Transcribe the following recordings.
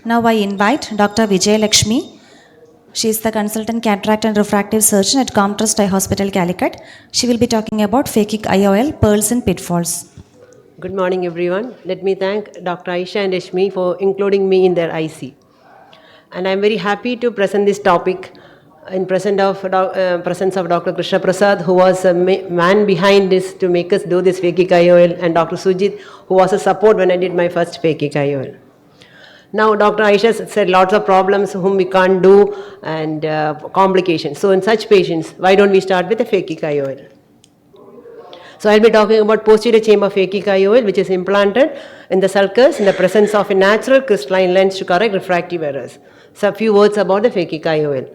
Now I invite Dr. Vijay Lakshmi. She is the consultant cataract and refractive surgeon at Comtrust Eye Hospital, Calicut. She will be talking about phakic IOL, pearls and pitfalls. Good morning, everyone. Let me thank Dr. Aisha and Rashmi for including me in their IC. And I'm very happy to present this topic in presence of Dr. Krishna Prasad, who was a man behind this to make us do this phakic IOL, and Dr. Sujit, who was a support when I did my first phakic IOL. Now, Dr. Aisha said lots of problems whom we can't do and complications. So, in such patients, why don't we start with a phakic IOL? So, I'll be talking about posterior chamber phakic IOL, which is implanted in the sulcus in the presence of a natural crystalline lens to correct refractive errors. So, a few words about the phakic IOL.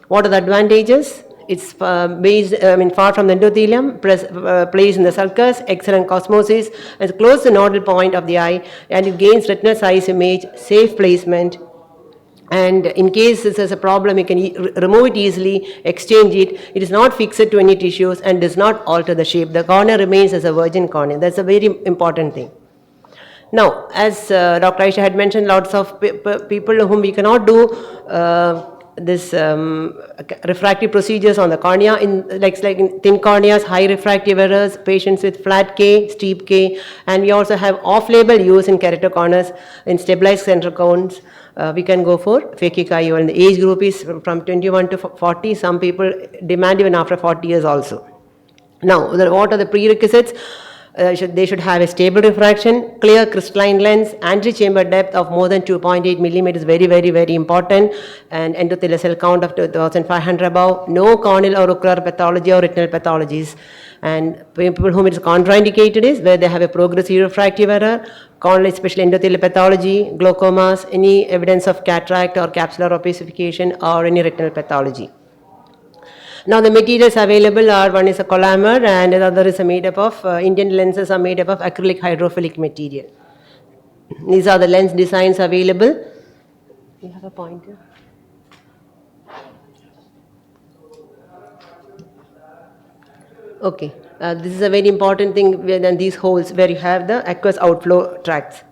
What are the advantages? It's far from the endothelium, placed in the sulcus, excellent cosmosis, and close to the nodal point of the eye, and it gains retinal size image, safe placement, and in case this is a problem, you can remove it easily, exchange it. It is not fixed to any tissues and does not alter the shape. The cornea remains as a virgin cornea. That's a very important thing. Now, as Dr. Aisha had mentioned, lots of people whom we cannot do this refractive procedures on the cornea, like in thin corneas, high refractive errors, patients with flat K, steep K, and we also have off-label use in keratoconus, in stabilized central cones. We can go for phakic IOL. And the age group is from 21 to 40. Some people demand even after 40 years also. Now, what are the prerequisites? They should have a stable refraction, clear crystalline lens, anti-chamber depth of more than 2.8 millimeters, very, very, very important, and endothelial cell count of 2,500 above, no corneal or ocular pathology or retinal pathologies. And people whom it is contraindicated is where they have a progressive refractive error, corneal, especially endothelial pathology, glaucomas, any evidence of cataract or capsular opacification or any retinal pathology. Now the materials available are, one is a Collamer and the other is made up of, Indian lenses are made up of acrylic hydrophilic material. These are the lens designs available. You have a pointer? Okay, this is a very important thing within these holes where you have the aqueous outflow tracts.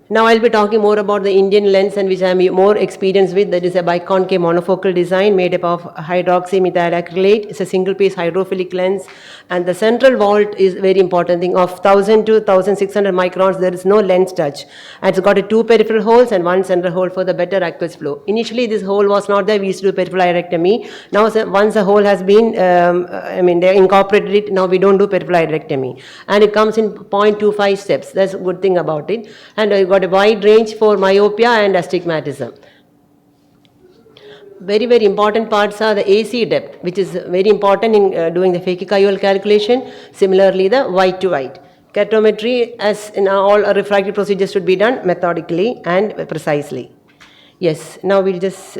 Now I'll be talking more about the Indian lens and which I am more experienced with. That is a biconcave monofocal design made up of hydroxymethyl acrylate. It's a single piece hydrophilic lens, and the central vault is very important thing. Of 1000 to 1600 microns, there is no lens touch, and it's got a 2 peripheral holes and 1 central hole for the better aqueous flow. Initially this hole was not there. We used to do peripheral irectomy. Now once the hole has been, they incorporated it. Now we don't do peripheral irectomy, and it comes in 0.25 steps. That's a good thing about it. And I got a wide range for myopia and astigmatism. Very, very important parts are the AC depth, which is very important in doing the phakic IOL calculation. Similarly, the white to white. Keratometry, as in all refractive procedures, should be done methodically and precisely. Yes, now we'll just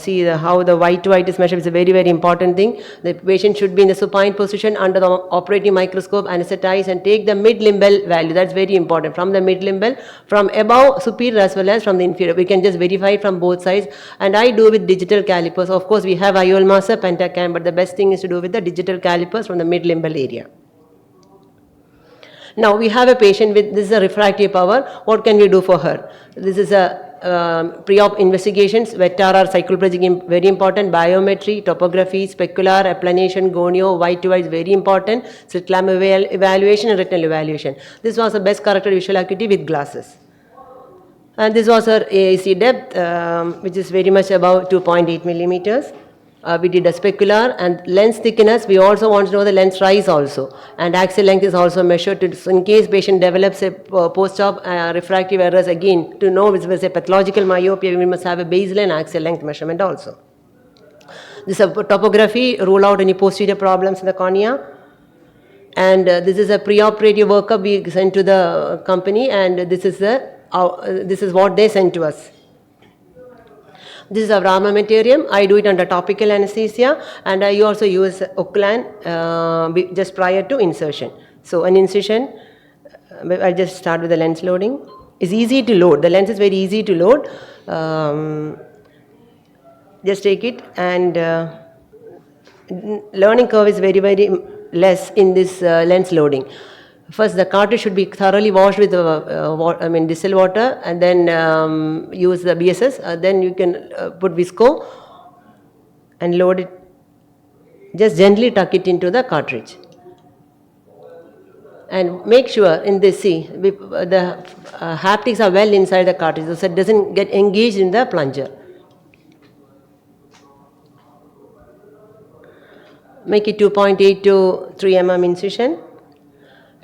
see how the white to white is measured. It's a very, very important thing. The patient should be in the supine position under the operating microscope, anesthetize, and take the mid-limbal value. That's very important. From the mid-limbal, from above superior as well as from the inferior. We can just verify it from both sides. And I do with digital calipers. Of course, we have IOL master, Pentacam, but the best thing is to do with the digital calipers from the mid-limbal area. Now we have a patient with, this is a refractive power. What can we do for her? This is a pre-op investigations, VETAR, cycloplegic, very important, biometry, topography, specular, applanation, gonio, white to white is very important, slit lamp evaluation and retinal evaluation. This was the best corrected visual acuity with glasses. And this was her AIC depth, which is very much above 2.8 millimeters. We did a specular, and lens thickness. We also want to know the lens size also, and axial length is also measured to, so in case patient develops a post-op refractive errors, again to know if it's a pathological myopia, we must have a baseline axial length measurement also. This is a topography, rule out any posterior problems in the cornea. And this is a pre-operative workup we sent to the company, and this is what they sent to us. This is our armamentarium. I do it under topical anesthesia, and I also use Oculan just prior to insertion. So an incision, I'll just start with the lens loading. It's easy to load. The lens is very easy to load. Just take it, and learning curve is very, very less in this lens loading. First, the cartridge should be thoroughly washed with distilled water, and then use the BSS. Then you can put Visco and load it. Just gently tuck it into the cartridge. And make sure in this, the haptics are well inside the cartridge, so it doesn't get engaged in the plunger. Make it 2.8 to 3 mm incision.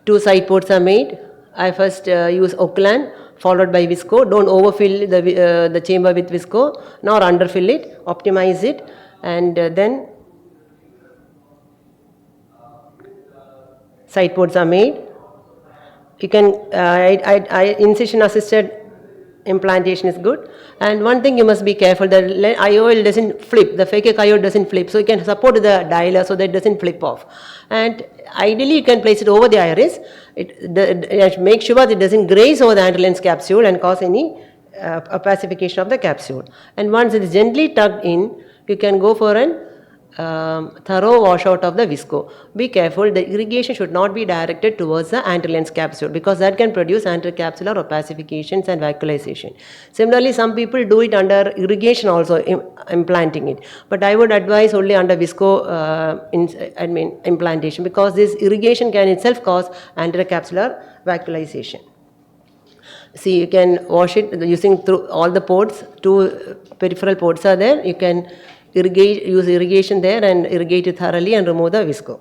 2 side ports are made. I first use Oakland followed by Visco. Don't overfill the chamber with Visco nor underfill it. Optimize it, and then side ports are made. You can incision assisted implantation is good. And one thing you must be careful, the IOL doesn't flip, the phakic IOL doesn't flip, so you can support the dialer so that it doesn't flip off. And ideally you can place it over the iris. Make sure that it doesn't graze over the anterior lens capsule and cause any opacification of the capsule. And once it is gently tucked in, you can go for an thorough washout of the Visco. Be careful, the irrigation should not be directed towards the anterior lens capsule, because that can produce anterocapsular opacifications and vacuolization. Similarly, some people do it under irrigation also, implanting it. But I would advise only under Visco implantation, because this irrigation can itself cause anterocapsular vacuolization. See, you can wash it using through all the ports. 2 peripheral ports are there. You can use irrigation there and irrigate it thoroughly and remove the Visco.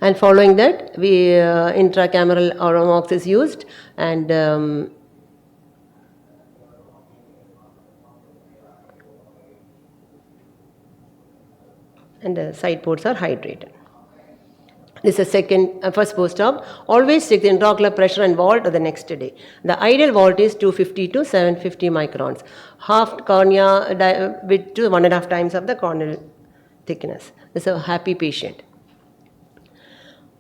And following that, intracameral Oromox is used, and the side ports are hydrated. This is first post-op. Always check the intraocular pressure and vault the next day. The ideal vault is 250 to 750 microns. Half cornea width to 1.5 times of the corneal thickness. This is a happy patient.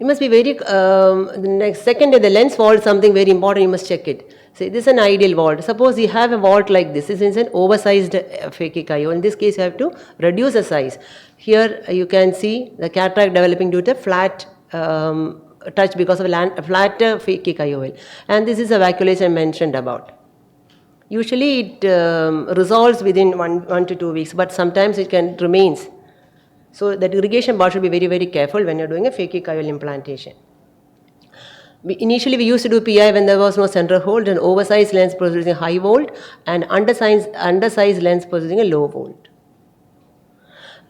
You must be very, the next second day the lens vault is something very important, you must check it. See, this is an ideal vault. Suppose you have a vault like this is an oversized phakic IOL. In this case, you have to reduce the size. Here you can see the cataract developing due to flat touch because of a flat phakic IOL. And this is a vacuolation I mentioned about. Usually it resolves within 1 to 2 weeks, but sometimes it can remains. So that irrigation part should be very, very careful when you're doing a phakic IOL implantation. Initially, we used to do PI when there was no central hold, an oversized lens producing high volt, and undersized lens producing a low volt.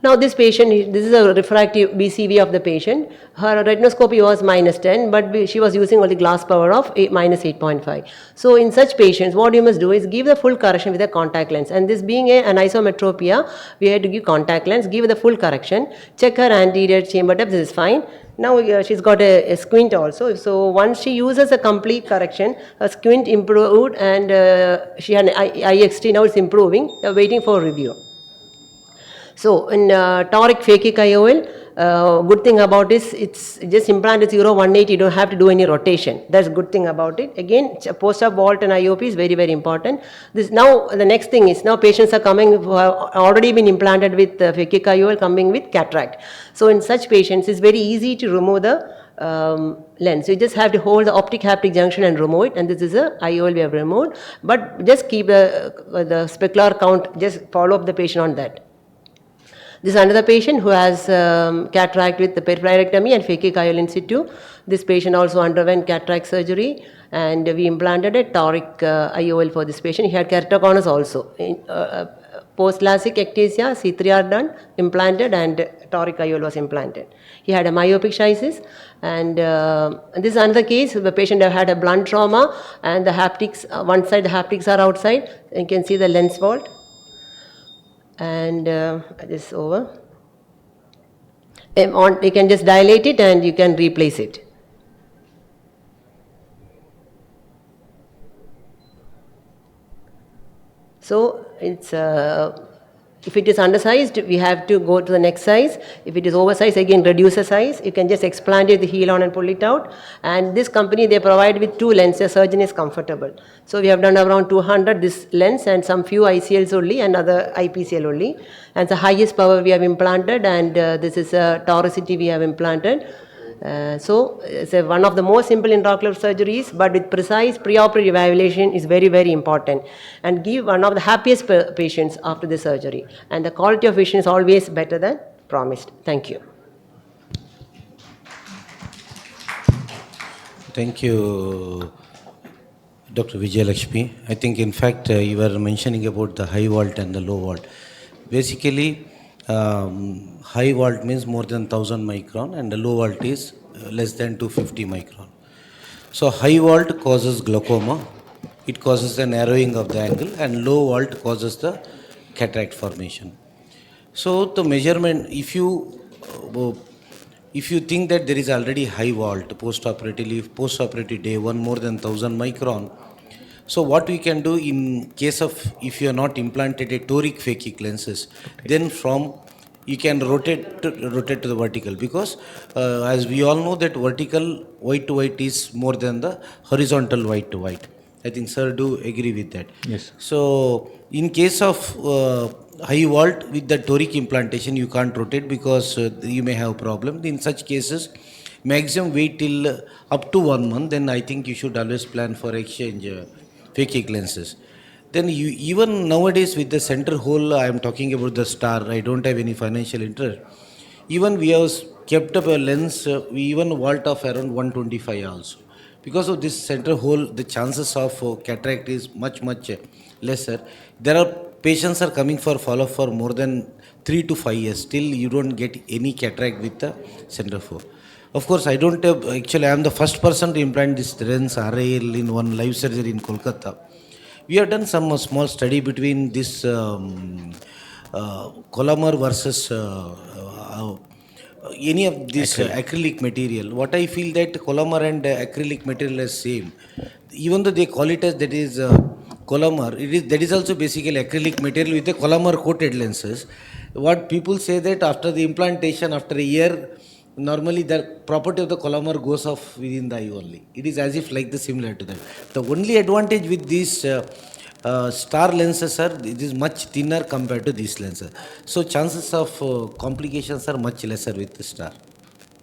Now this patient, this is a refractive BCV of the patient. Her retinoscopy was -10, but she was using only glass power of -8.5. So in such patients, what you must do is give the full correction with a contact lens. And this being an isometropia, we had to give contact lens, give the full correction, check her anterior chamber depth, this is fine. Now she's got a squint also. So once she uses a complete correction, her squint improved, and she had an IXT, now it's improving. They're waiting for review. So in toric phakic IOL, good thing about this, it's just implanted 0.18, you don't have to do any rotation. That's good thing about it. Again, post-op vault and IOP is very, very important. This now, the next thing is, now patients are coming who have already been implanted with phakic IOL, coming with cataract. So in such patients, it's very easy to remove the lens. You just have to hold the optic haptic junction and remove it, and this is a IOL we have removed. But just keep the specular count, just follow up the patient on that. This is another patient who has cataract with the peripherectomy and phakic IOL in situ. This patient also underwent cataract surgery, and we implanted a toric IOL for this patient. He had keratoconus also. Post-LASIK ectasia, C3R done, implanted, and toric IOL was implanted. He had a myopic schisis, and this is another case. The patient had a blunt trauma, and the haptics, one side the haptics are outside. You can see the lens vault. And this is over. You can just dilate it and you can replace it. So it's if it is undersized, we have to go to the next size. If it is oversized, again reduce the size. You can just explant it, the heel on, and pull it out. And this company, they provide with 2 lenses. The surgeon is comfortable. So we have done around 200 this lens, and some few ICLs only and other IPCL only. And the highest power we have implanted, and this is a toricity we have implanted. So it's one of the most simple intraocular surgeries, but with precise preoperative evaluation is very, very important, and give one of the happiest patients after the surgery. And the quality of vision is always better than promised. Thank you. Thank you, Dr. Vijay Lakshmi. I think, in fact, you were mentioning about the high vault and the low vault. Basically, high vault means more than 1000 micron, and the low vault is less than 250 micron. So, high vault causes glaucoma, it causes the narrowing of the angle, and low vault causes the cataract formation. So, the measurement, if you think that there is already high vault post-operative day 1 more than 1000 micron, so what we can do in case of if you are not implanted a toric phakic lenses, then from you can rotate to the vertical, because as we all know that vertical white to white is more than the horizontal white to white. I think sir do agree with that. Yes. So in case of high vault with the toric implantation, you can't rotate because you may have problem. In such cases, maximum wait till up to 1 month. Then I think you should always plan for exchange phakic lenses. Then you even nowadays with the center hole, I am talking about the star. I don't have any financial interest. Even we have kept up a lens. We even vault of around 125 also. Because of this center hole, the chances of cataract is much lesser. There are patients are coming for follow-up for more than 3 to 5 years. Still, you don't get any cataract with the center hole. Of course, I don't have, actually, I am the first person to implant this lens RAL in one live surgery in Kolkata. We have done some small study between this Collamer versus any of this acrylic material. What I feel that Collamer and acrylic material is same. Even though they call it as that is Collamer, that is also basically acrylic material with a Collamer coated lenses. What people say that after the implantation, after a year, normally the property of the Collamer goes off within the eye only. It is as if like the similar to that. The only advantage with these star lenses are it is much thinner compared to these lenses. So chances of complications are much lesser with the star.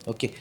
Okay.